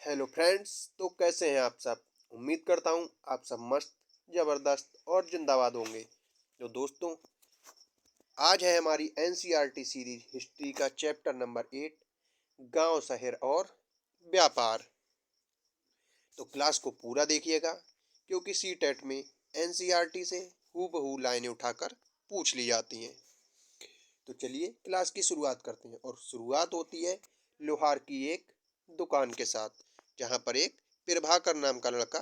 Hello friends. तो कैसे हैं आप सब। उम्मीद करता हूँ आप सब मस्त, ज़बरदस्त और जिंदाबाद होंगे। तो दोस्तों, आज है हमारी एनसीईआरटी सीरीज हिस्ट्री का चैप्टर नंबर 8, गांव शहर और व्यापार। तो क्लास को पूरा देखिएगा, क्योंकि सी टेट में एनसीईआरटी से हूबहू लाइनें उठाकर पूछ ली जाती हैं। तो चलिए क्लास की शुरुआत करते हैं, और शुरुआत होती है लोहार की एक दुकान के साथ, जहां पर एक प्रभाकर नाम का लड़का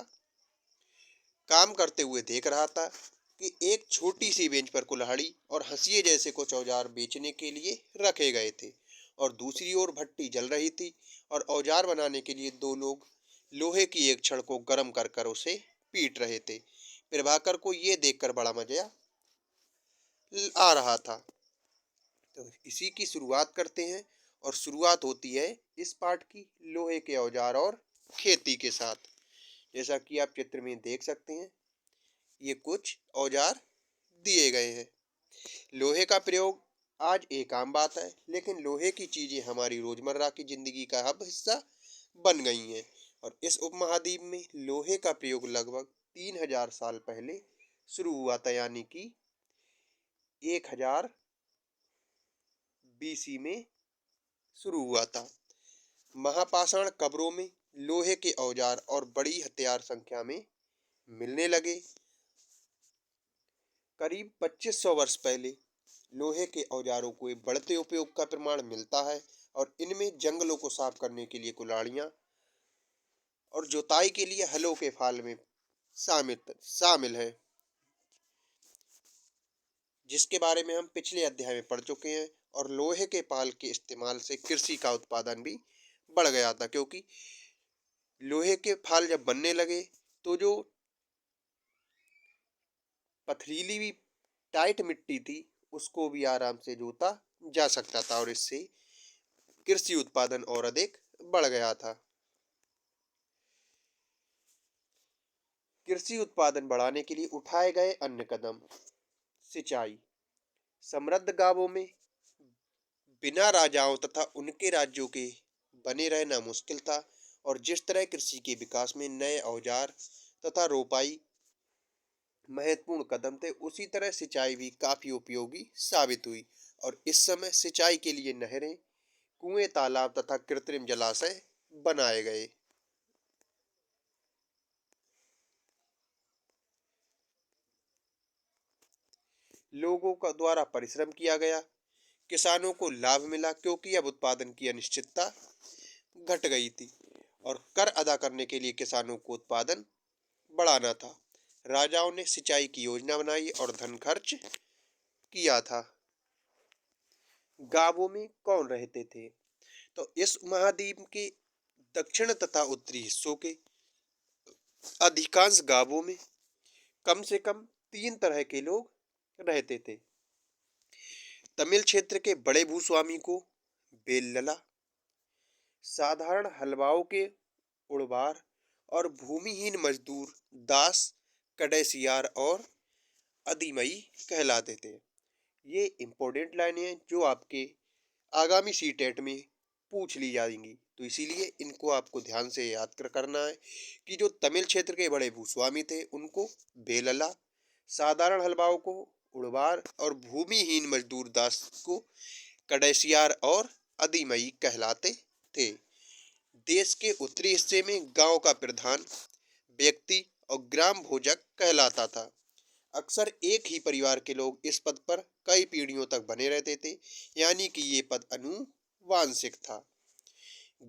काम करते हुए देख रहा था कि एक छोटी सी बेंच पर कुल्हाड़ी और हंसिए जैसे कुछ औजार बेचने के लिए रखे गए थे, और दूसरी ओर भट्टी जल रही थी और औजार बनाने के लिए दो लोग लोहे की एक छड़ को गर्म कर कर उसे पीट रहे थे। प्रभाकर को ये देखकर बड़ा मजा आ रहा था। तो इसी की शुरुआत करते हैं, और शुरुआत होती है इस पाठ की लोहे के औजार और खेती के साथ। जैसा कि आप चित्र में देख सकते हैं, ये कुछ औजार दिए गए हैं। लोहे का प्रयोग आज एक आम बात है, लेकिन लोहे की चीजें हमारी रोजमर्रा की जिंदगी का अब हिस्सा बन गई हैं। और इस उपमहाद्वीप में लोहे का प्रयोग लगभग 3000 साल पहले शुरू हुआ था, यानी कि 1000 बीसी में शुरू हुआ था। महापाषाण कब्रों में लोहे के औजार और बड़ी हथियार संख्या में मिलने लगे। करीब 2500 वर्ष पहले लोहे के औजारों को एक बढ़ते उपयोग का प्रमाण मिलता है, और इनमें जंगलों को साफ करने के लिए कुल्हाड़ियां और जुताई के लिए हलों के फाल में शामिल शामिल है, जिसके बारे में हम पिछले अध्याय में पढ़ चुके हैं। और लोहे के पाल के इस्तेमाल से कृषि का उत्पादन भी बढ़ गया था, क्योंकि लोहे के फाल जब बनने लगे तो जो पथरीली भी टाइट मिट्टी थी उसको भी आराम से जोता जा सकता था, और इससे कृषि उत्पादन और अधिक बढ़ गया था। कृषि उत्पादन बढ़ाने के लिए उठाए गए अन्य कदम। सिंचाई। समृद्ध गांवों में बिना राजाओं तथा उनके राज्यों के बने रहना मुश्किल था, और जिस तरह कृषि के विकास में नए औजार तथा रोपाई महत्वपूर्ण कदम थे, उसी तरह सिंचाई भी काफी उपयोगी साबित हुई। और इस समय सिंचाई के लिए नहरें, कुएं, तालाब तथा कृत्रिम जलाशय बनाए गए। लोगों का द्वारा परिश्रम किया गया। किसानों को लाभ मिला, क्योंकि अब उत्पादन की अनिश्चितता घट गई थी, और कर अदा करने के लिए किसानों को उत्पादन बढ़ाना था। राजाओं ने सिंचाई की योजना बनाई और धन खर्च किया था। गांवों में कौन रहते थे। तो इस महाद्वीप के दक्षिण तथा उत्तरी हिस्सों के अधिकांश गांवों में कम से कम 3 तरह के लोग रहते थे। तमिल क्षेत्र के बड़े भूस्वामी को बेल्लला, साधारण हलवाओं के उड़वार, और भूमिहीन मजदूर दास, कडेसियार और अधिमई कहलाते थे। ये इंपॉर्टेंट लाइनें हैं जो आपके आगामी सी टेट में पूछ ली जाएंगी, तो इसीलिए इनको आपको ध्यान से याद करना है कि जो तमिल क्षेत्र के बड़े भूस्वामी थे उनको बेलला, साधारण हलवाओं को उड़वार और भूमिहीन मजदूर दास को कडेसियार और अधिमई कहलाते थे। देश के उत्तरी हिस्से में गांव का प्रधान व्यक्ति और ग्राम भोजक कहलाता था। अक्सर एक ही परिवार के लोग इस पद पर कई पीढ़ियों तक बने रहते थे, यानी कि ये पद अनुवांशिक था।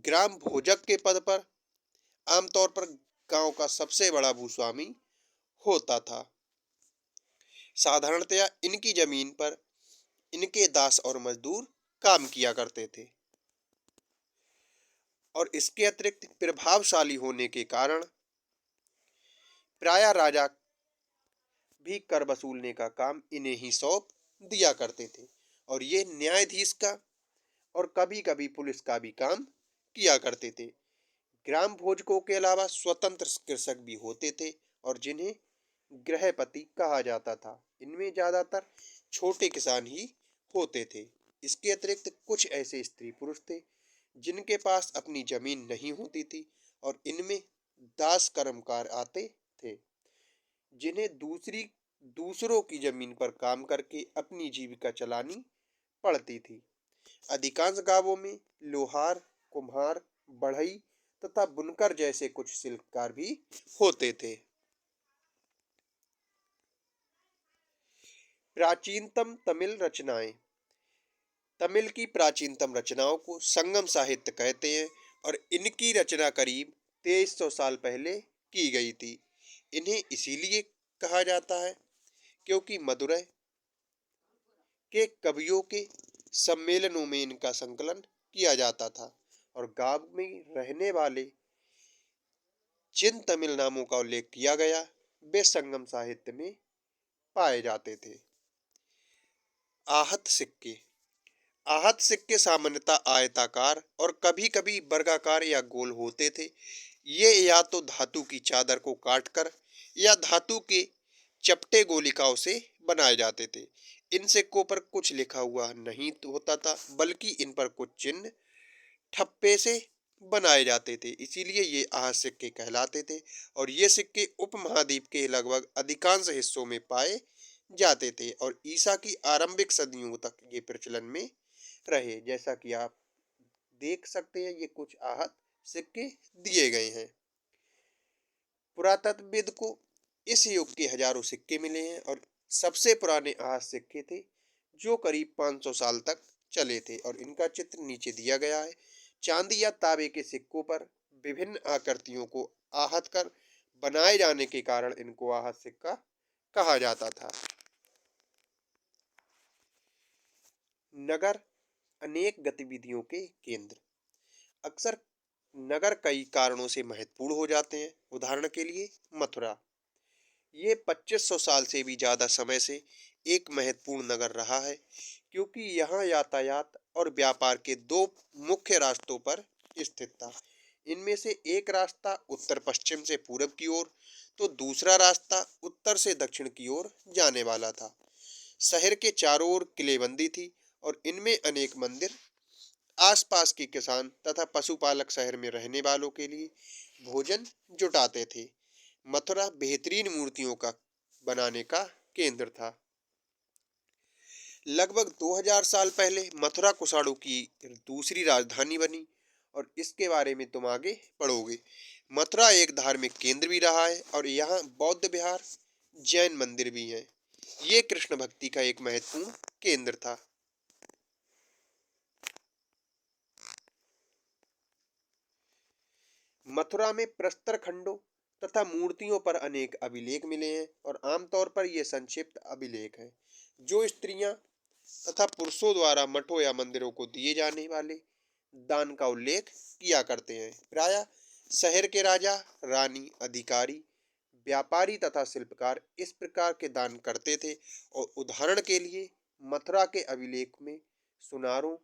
ग्राम भोजक के पद पर आमतौर पर गांव का सबसे बड़ा भूस्वामी होता था। साधारणतया इनकी जमीन पर इनके दास और मजदूर काम किया करते थे, और इसके अतिरिक्त प्रभावशाली होने के कारण प्रायः राजा भी कर वसूलने का काम इन्हें ही सौंप दिया करते थे, और ये न्यायाधीश का और कभी कभी पुलिस का भी काम किया करते थे। ग्राम भोजकों के अलावा स्वतंत्र कृषक भी होते थे, और जिन्हें गृहपति कहा जाता था। इनमें ज्यादातर छोटे किसान ही होते थे। इसके अतिरिक्त कुछ ऐसे स्त्री पुरुष थे जिनके पास अपनी जमीन नहीं होती थी, और इनमें दास कर्मकार आते थे, जिन्हें दूसरों की जमीन पर काम करके अपनी जीविका चलानी पड़ती थी। अधिकांश गांवों में लोहार, कुम्हार, बढ़ई तथा बुनकर जैसे कुछ शिल्पकार भी होते थे। प्राचीनतम तमिल रचनाएं। तमिल की प्राचीनतम रचनाओं को संगम साहित्य कहते हैं, और इनकी रचना करीब 2300 साल पहले की गई थी। इन्हें इसीलिए कहा जाता है क्योंकि मदुरै के कवियों के सम्मेलनों में इनका संकलन किया जाता था, और गांव में रहने वाले जिन तमिल नामों का उल्लेख किया गया वे संगम साहित्य में पाए जाते थे। आहत सिक्के। आहत सिक्के सामान्यतः आयताकार और कभी-कभी वर्गाकार या गोल होते थे। ये या तो धातु की चादर को काटकर या धातु के चपटे गोलिकाओं से बनाए जाते थे। इन सिक्कों पर कुछ लिखा हुआ नहीं होता था, बल्कि इन पर कुछ चिन्ह ठप्पे से बनाए जाते थे, इसीलिए ये आहत सिक्के कहलाते थे। और ये सिक्के उपमहाद्वीप के लगभग अधिकांश हिस्सों में पाए जाते थे, और ईसा की आरंभिक सदियों तक ये प्रचलन में रहे। जैसा कि आप देख सकते हैं, ये कुछ आहत सिक्के दिए गए हैं। पुरातत्वविद को इस युग के हजारों सिक्के मिले हैं, और सबसे पुराने आहत सिक्के थे जो करीब 500 साल तक चले थे, और इनका चित्र नीचे दिया गया है। चांदी या तांबे के सिक्कों पर विभिन्न आकृतियों को आहत कर बनाए जाने के कारण इनको आहत सिक्का कहा जाता था। नगर अनेक गतिविधियों के केंद्र। अक्सर नगर कई कारणों से महत्वपूर्ण हो जाते हैं। उदाहरण के लिए मथुरा, ये 2500 साल से भी ज्यादा समय से एक महत्वपूर्ण नगर रहा है, क्योंकि यहाँ यातायात और व्यापार के दो मुख्य रास्तों पर स्थित था। इनमें से एक रास्ता उत्तर पश्चिम से पूरब की ओर, तो दूसरा रास्ता उत्तर से दक्षिण की ओर जाने वाला था। शहर के चारों ओर किलेबंदी थी, और इनमें अनेक मंदिर, आसपास के किसान तथा पशुपालक शहर में रहने वालों के लिए भोजन जुटाते थे। मथुरा बेहतरीन मूर्तियों का बनाने का केंद्र था। लगभग 2000 साल पहले मथुरा कुषाणों की दूसरी राजधानी बनी, और इसके बारे में तुम आगे पढ़ोगे। मथुरा एक धार्मिक केंद्र भी रहा है, और यहाँ बौद्ध विहार, जैन मंदिर भी हैं। ये कृष्ण भक्ति का एक महत्वपूर्ण केंद्र था। मथुरा में प्रस्तर खंडों तथा मूर्तियों पर अनेक अभिलेख मिले हैं, और आमतौर पर ये संक्षिप्त अभिलेख हैं जो स्त्रियां तथा पुरुषों द्वारा मठों या मंदिरों को दिए जाने वाले दान का उल्लेख किया करते हैं। प्रायः शहर के राजा, रानी, अधिकारी, व्यापारी तथा शिल्पकार इस प्रकार के दान करते थे। और उदाहरण के लिए मथुरा के अभिलेख में सुनारों,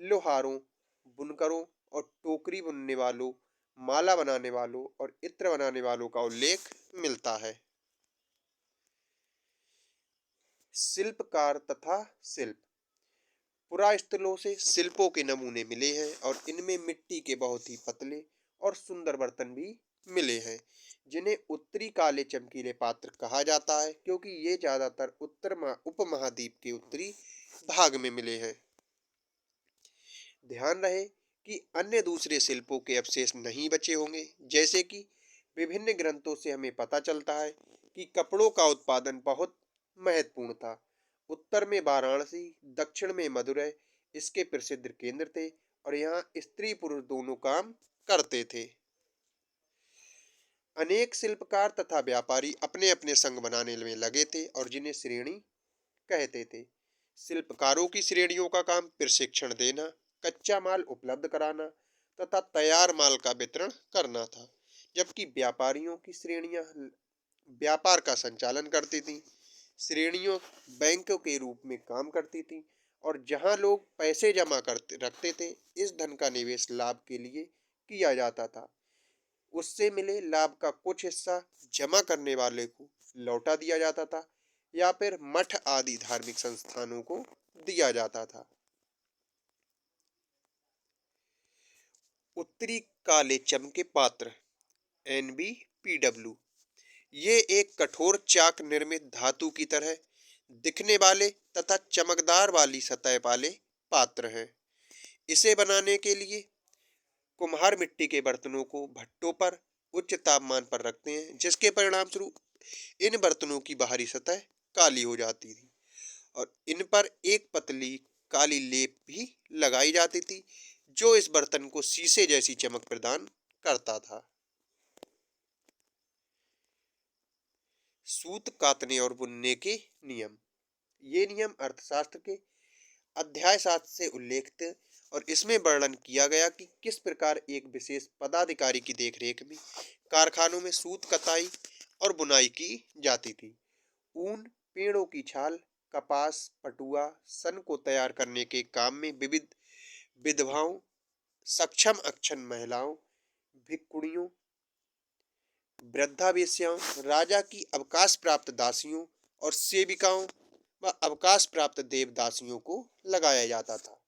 लोहारों, बुनकरों और टोकरी बुनने वालों, माला बनाने वालों और इत्र बनाने वालों का उल्लेख मिलता है। शिल्पकार तथा शिल्प। पुरास्थलों से शिल्पों के नमूने मिले हैं, और इनमें मिट्टी के बहुत ही पतले और सुंदर बर्तन भी मिले हैं, जिन्हें उत्तरी काले चमकीले पात्र कहा जाता है, क्योंकि ये ज्यादातर उपमहाद्वीप के उत्तरी भाग में मिले हैं। ध्यान रहे कि अन्य दूसरे शिल्पों के अवशेष नहीं बचे होंगे। जैसे कि विभिन्न ग्रंथों से हमें पता चलता है कि कपड़ों का उत्पादन बहुत महत्वपूर्ण था। उत्तर में वाराणसी, दक्षिण में मदुरै इसके प्रसिद्ध केंद्र थे, और यहाँ स्त्री पुरुष दोनों काम करते थे। अनेक शिल्पकार तथा व्यापारी अपने अपने संघ बनाने में लगे थे, और जिन्हें श्रेणी कहते थे। शिल्पकारों की श्रेणियों का काम प्रशिक्षण देना, कच्चा माल उपलब्ध कराना तथा तैयार माल का वितरण करना था, जबकि व्यापारियों की श्रेणियां व्यापार का संचालन करती थीं। श्रेणियों बैंकों के रूप में काम करती थीं, और जहां लोग पैसे जमा करते रखते थे, इस धन का निवेश लाभ के लिए किया जाता था। उससे मिले लाभ का कुछ हिस्सा जमा करने वाले को लौटा दिया जाता था, या फिर मठ आदि धार्मिक संस्थानों को दिया जाता था। उत्तरी काले चमके पात्र NBPW। ये एक कठोर चाक निर्मित धातु की तरह दिखने वाले तथा चमकदार वाली सतह वाले पात्र हैं। इसे बनाने के लिए कुम्हार मिट्टी के बर्तनों को भट्टों पर उच्च तापमान पर रखते हैं, जिसके परिणाम स्वरूप इन बर्तनों की बाहरी सतह काली हो जाती थी और इन पर एक पतली काली लेप भी लगाई जाती थी, जो इस बर्तन को शीशे जैसी चमक प्रदान करता था। सूत कातने और बुनने के नियम। ये नियम अर्थशास्त्र के अध्याय 7 से उल्लेखित और इसमें वर्णन किया गया कि किस प्रकार एक विशेष पदाधिकारी की देखरेख में कारखानों में सूत कताई और बुनाई की जाती थी। ऊन, पेड़ों की छाल, कपास, पटुआ, सन को तैयार करने के काम में विविध विधवाओं, सक्षम अक्षम महिलाओं, भिक्षुणियों, वृद्धा वेश्याओं, राजा की अवकाश प्राप्त दासियों और सेविकाओं व अवकाश प्राप्त देवदासियों को लगाया जाता था।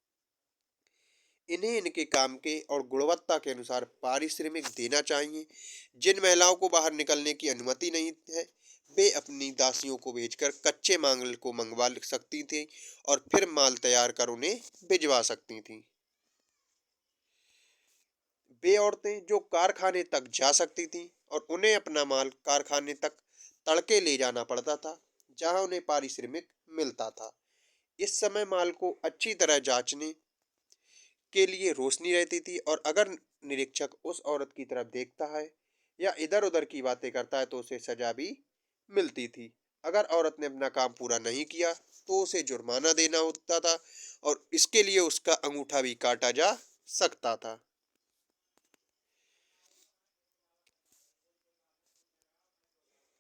इन्हें इनके काम के और गुणवत्ता के अनुसार पारिश्रमिक देना चाहिए। जिन महिलाओं को बाहर निकलने की अनुमति नहीं है, वे अपनी दासियों को भेजकर कच्चे माल को मंगवा सकती थीं और फिर माल तैयार कर उन्हें भिजवा सकती थीं। वे औरतें जो कारखाने तक जा सकती थीं और उन्हें अपना माल कारखाने तक तड़के ले जाना पड़ता था, जहां उन्हें पारिश्रमिक मिलता था। इस समय माल को अच्छी तरह जांचने के लिए रोशनी रहती थी और अगर निरीक्षक उस औरत की तरफ देखता है या इधर उधर की बातें करता है तो उसे सजा भी मिलती थी। अगर औरत ने अपना काम पूरा नहीं किया तो उसे जुर्माना देना होता था और इसके लिए उसका अंगूठा भी काटा जा सकता था।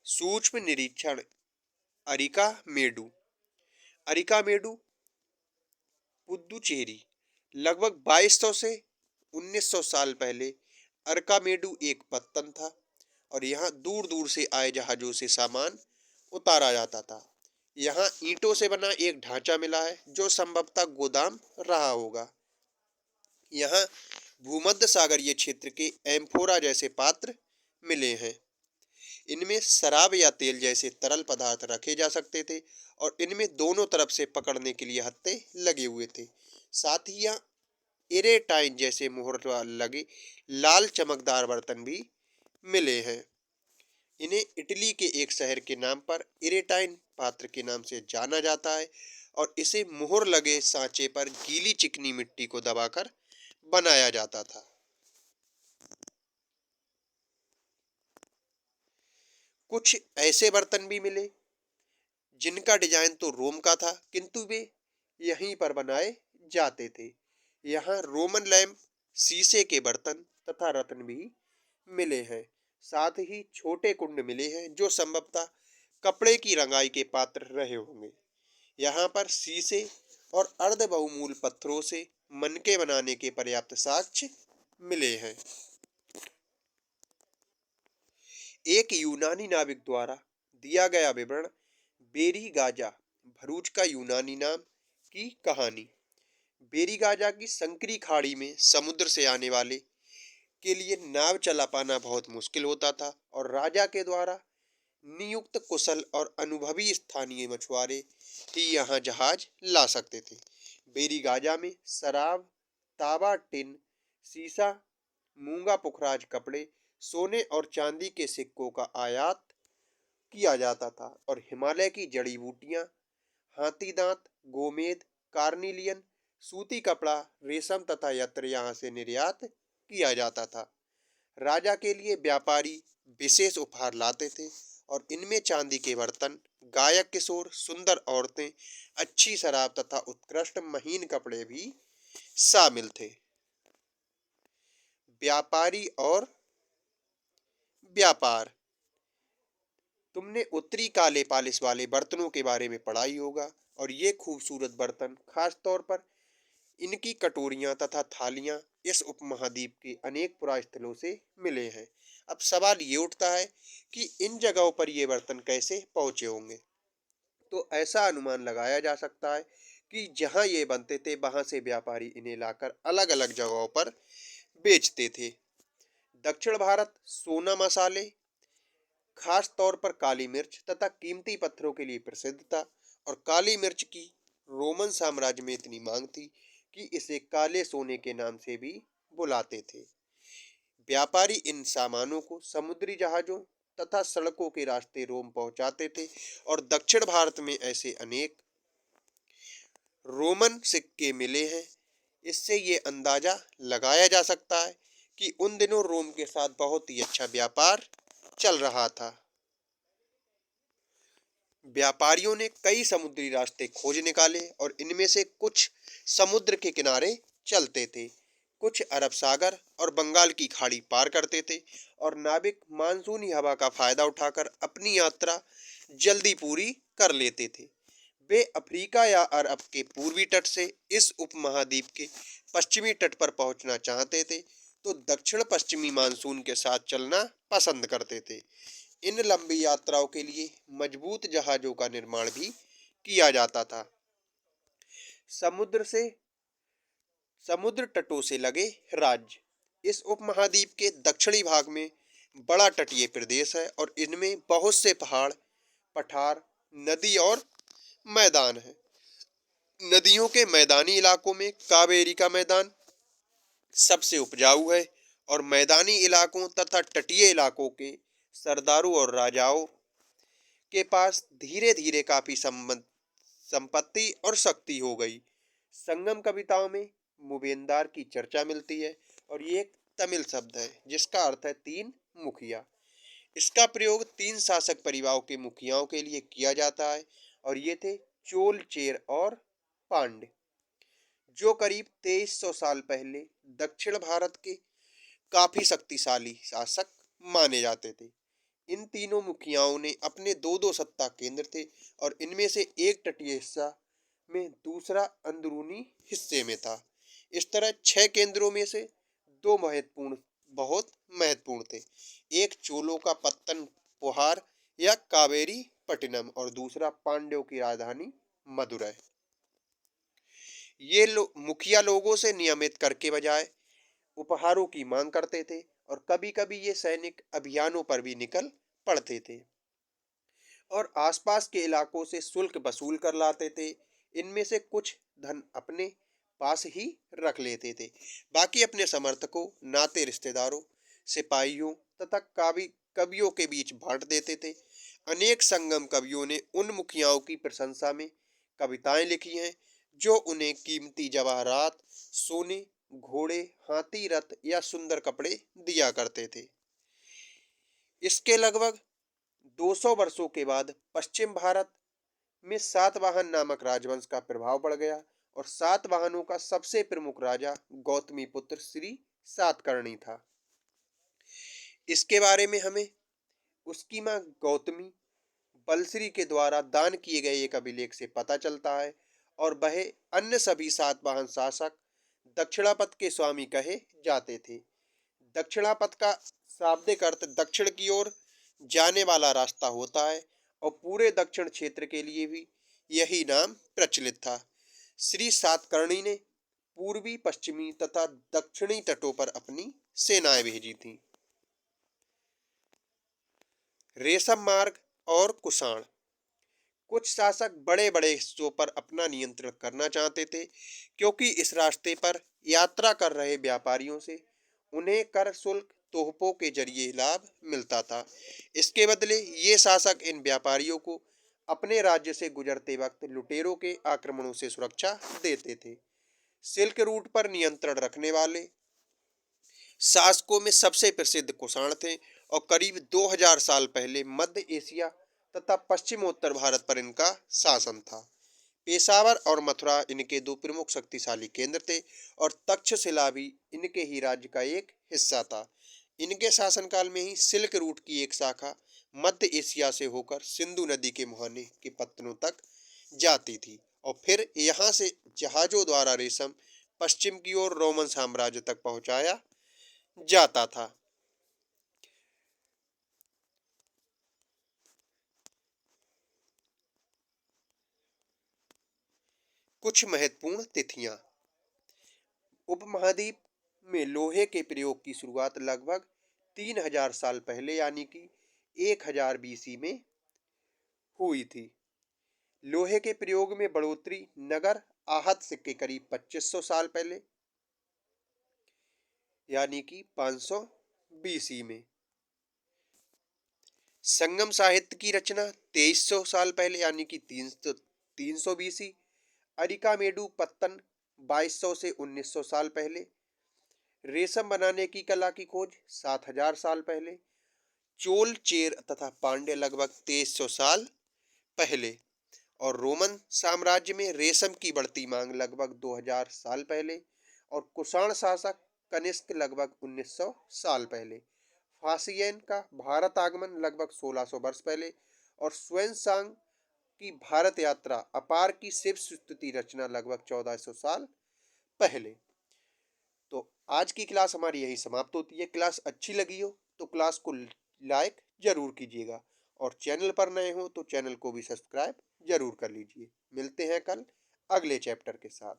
सूक्ष्म निरीक्षण। अरिका मेडु। अरिका मेडु पुद्दुचेरी लगभग 2200 से 1900 साल पहले अरकामेडु एक पत्तन था और यहाँ दूर दूर से आए जहाजों से सामान उतारा जाता था। यहाँ ईंटों से बना एक ढांचा मिला है जो संभवतः गोदाम रहा होगा। यहाँ भूमध्य सागरीय क्षेत्र के एम्फोरा जैसे पात्र मिले हैं। इनमें शराब या तेल जैसे तरल पदार्थ रखे जा सकते थे और इनमें दोनों तरफ से पकड़ने के लिए हत्थे लगे हुए थे। साथ ही यहाँ इरेटाइन जैसे मोहर लगे लाल चमकदार बर्तन भी मिले हैं। इन्हें इटली के एक शहर के नाम पर इरेटाइन पात्र के नाम से जाना जाता है और इसे मोहर लगे सांचे पर गीली चिकनी मिट्टी को दबाकर बनाया जाता था। कुछ ऐसे बर्तन भी मिले जिनका डिजाइन तो रोम का था, किंतु वे यहीं पर बनाए जाते थे। यहाँ रोमन लैंप, शीशे के बर्तन तथा रत्न भी मिले हैं। साथ ही छोटे कुंड मिले हैं जो संभवतः कपड़े की रंगाई के पात्र रहे होंगे। यहाँ पर शीशे और अर्ध बहुमूल पत्थरों से मनके बनाने के पर्याप्त साक्ष्य मिले हैं। एक यूनानी नाविक द्वारा दिया गया विवरण बेरी गाजा भरूच का यूनानी नाम की कहानी। बेरी गाजा की संकरी खाड़ी में समुद्र से आने वाले के लिए नाव चला पाना बहुत मुश्किल होता था और राजा के द्वारा नियुक्त कुशल और अनुभवी स्थानीय मछुआरे ही यहाँ जहाज ला सकते थे। बेरी गाजा में शराब, तांबा, टिन, सीसा, मूंगा पुखराज कपड़े, सोने और चांदी के सिक्कों का आयात किया जाता था और हिमालय की जड़ी बूटियां, हाथी दांत, गोमेद, कार्निलियन, सूती कपड़ा, रेशम तथा यत्र यहाँ से निर्यात किया जाता था। राजा के लिए व्यापारी विशेष उपहार लाते थे और इनमें चांदी के बर्तन, गायक किशोर, सुंदर औरतें, अच्छी शराब तथा उत्कृष्ट महीन कपड़े भी शामिल थे। व्यापारी और व्यापार। तुमने उत्तरी काले पालिश वाले बर्तनों के बारे में पढ़ा ही होगा और ये खूबसूरत बर्तन खास तौर पर इनकी कटोरियां तथा थालियां इस उपमहाद्वीप के अनेक पुरास्थलों से मिले हैं। अब सवाल ये उठता है कि इन जगहों पर ये बर्तन कैसे पहुंचे होंगे। तो ऐसा अनुमान लगाया जा सकता है कि जहां ये बनते थे वहां से व्यापारी इन्हें लाकर अलग अलग जगहों पर बेचते थे। दक्षिण भारत सोना, मसाले, खास तौर पर काली मिर्च तथा कीमती पत्थरों के लिए प्रसिद्ध था और काली मिर्च की रोमन साम्राज्य में इतनी मांग थी कि इसे काले सोने के नाम से भी बुलाते थे। व्यापारी इन सामानों को समुद्री जहाजों तथा सड़कों के रास्ते रोम पहुंचाते थे और दक्षिण भारत में ऐसे अनेक रोमन सिक्के मिले हैं। इससे ये अंदाजा लगाया जा सकता है कि उन दिनों रोम के साथ बहुत ही अच्छा व्यापार चल रहा था। व्यापारियों ने कई समुद्री रास्ते खोज निकाले और इनमें से कुछ समुद्र के किनारे चलते थे, कुछ अरब सागर और बंगाल की खाड़ी पार करते थे और नाविक मानसूनी हवा का फायदा उठाकर अपनी यात्रा जल्दी पूरी कर लेते थे। वे अफ्रीका या अरब के पूर्वी तट से इस उपमहाद्वीप के पश्चिमी तट पर पहुंचना चाहते थे तो दक्षिण पश्चिमी मानसून के साथ चलना पसंद करते थे। इन लंबी यात्राओं के लिए मजबूत जहाजों का निर्माण भी किया जाता था। समुद्र से समुद्र तटों से लगे राज्य। इस उपमहाद्वीप के दक्षिणी भाग में बड़ा तटीय प्रदेश है और इनमें बहुत से पहाड़, पठार, नदी और मैदान है। नदियों के मैदानी इलाकों में कावेरी का मैदान सबसे उपजाऊ है और मैदानी इलाकों तथा तटीय इलाकों के सरदारों और राजाओं के पास धीरे धीरे काफी संपत्ति और शक्ति हो गई। संगम कविताओं में मुबेनदार की चर्चा मिलती है और ये एक तमिल शब्द है जिसका अर्थ है तीन मुखिया। इसका प्रयोग तीन शासक परिवारों के मुखियाओं के लिए किया जाता है और ये थे चोल, चेर और पांड्य, जो करीब 2300 साल पहले दक्षिण भारत के काफी शक्तिशाली शासक माने जाते थे। इन तीनों मुखियाओं ने अपने दो दो सत्ता केंद्र थे और इनमें से एक तटीय हिस्सा में, दूसरा अंदरूनी हिस्से में था। इस तरह 6 केंद्रों में से दो बहुत महत्वपूर्ण थे। एक चोलों का पत्तन पोहार या कावेरी पट्टिनम और दूसरा पांड्यों की राजधानी मदुरै। मुखिया लोगों से नियमित कर के बजाय उपहारों की मांग करते थे और कभी कभी ये सैनिक अभियानों पर भी निकल पड़ते थे और आसपास के इलाकों से शुल्क वसूल कर लाते थे। इनमें से कुछ धन अपने पास ही रख लेते थे, बाकी अपने समर्थकों, नाते रिश्तेदारों, सिपाहियों तथा कवियों के बीच बांट देते थे। अनेक संगम कवियों ने उन मुखियाओं की प्रशंसा में कविताएं लिखी हैं जो उन्हें कीमती जवाहरात, सोने, घोड़े, हाथी, रथ या सुंदर कपड़े दिया करते थे। इसके लगभग 200 वर्षों के बाद पश्चिम भारत में सातवाहन नामक राजवंश का प्रभाव बढ़ गया और सातवाहनों का सबसे प्रमुख राजा गौतमी पुत्र श्री सातकर्णी था। इसके बारे में हमें उसकी मां गौतमी बलश्री के द्वारा दान किए गए एक अभिलेख से पता चलता है और वह अन्य सभी सातवाहन शासक दक्षिणापथ के स्वामी कहे जाते थे। दक्षिणापथ का शाब्दिक अर्थ दक्षिण की ओर जाने वाला रास्ता होता है और पूरे दक्षिण क्षेत्र के लिए भी यही नाम प्रचलित था। श्री सातकर्णी ने पूर्वी, पश्चिमी तथा दक्षिणी तटों पर अपनी सेनाएं भेजी थीं। रेशम मार्ग और कुषाण। कुछ शासक बड़े बड़े हिस्सों पर अपना नियंत्रण करना चाहते थे क्योंकि इस रास्ते पर यात्रा कर रहे व्यापारियों से उन्हें कर, शुल्क, तोहफों के जरिए लाभ मिलता था। इसके बदले ये शासक इन व्यापारियों को अपने राज्य से गुजरते वक्त लुटेरों के आक्रमणों से सुरक्षा देते थे। सिल्क रूट पर नियंत्रण रखने वाले शासकों में सबसे प्रसिद्ध कुषाण थे और करीब 2000 साल पहले मध्य एशिया तथा पश्चिमोत्तर भारत पर इनका शासन था। पेशावर और मथुरा इनके दो प्रमुख शक्तिशाली केंद्र थे और तक्षशिला भी इनके ही राज्य का एक हिस्सा था। इनके शासनकाल में ही सिल्क रूट की एक शाखा मध्य एशिया से होकर सिंधु नदी के मुहाने के पत्तनों तक जाती थी और फिर यहाँ से जहाजों द्वारा रेशम पश्चिम की ओर रोमन साम्राज्य तक पहुंचाया जाता था। कुछ महत्वपूर्ण तिथियां। उपमहाद्वीप में लोहे के प्रयोग की शुरुआत लगभग 3000 साल पहले यानी कि 1000 बीसी में हुई थी। लोहे के प्रयोग में बढ़ोतरी नगर आहत सिक्के करीब 2500 साल पहले यानी कि 500 बीसी में। संगम साहित्य की रचना 2300 साल पहले यानी कि 300 बीसी। अरिकामेडु पत्तन 2200 से 1900 साल पहले। रेशम बनाने की कला की खोज 7000 साल पहले। चोल चेर तथा पांड्य लगभग 2300 साल पहले। और रोमन साम्राज्य में रेशम की बढ़ती मांग लगभग 2000 साल पहले। और कुषाण शासक कनिष्क लगभग 1900 साल पहले। फासियन का भारत आगमन लगभग 1600 वर्ष पहले। और स्वयंसांग की भारत यात्रा अपार की शिव स्तुति रचना लगभग 1400 साल पहले। तो आज की क्लास हमारी यही समाप्त होती है। क्लास अच्छी लगी हो तो क्लास को लाइक जरूर कीजिएगा और चैनल पर नए हो तो चैनल को भी सब्सक्राइब जरूर कर लीजिए। मिलते हैं कल अगले चैप्टर के साथ।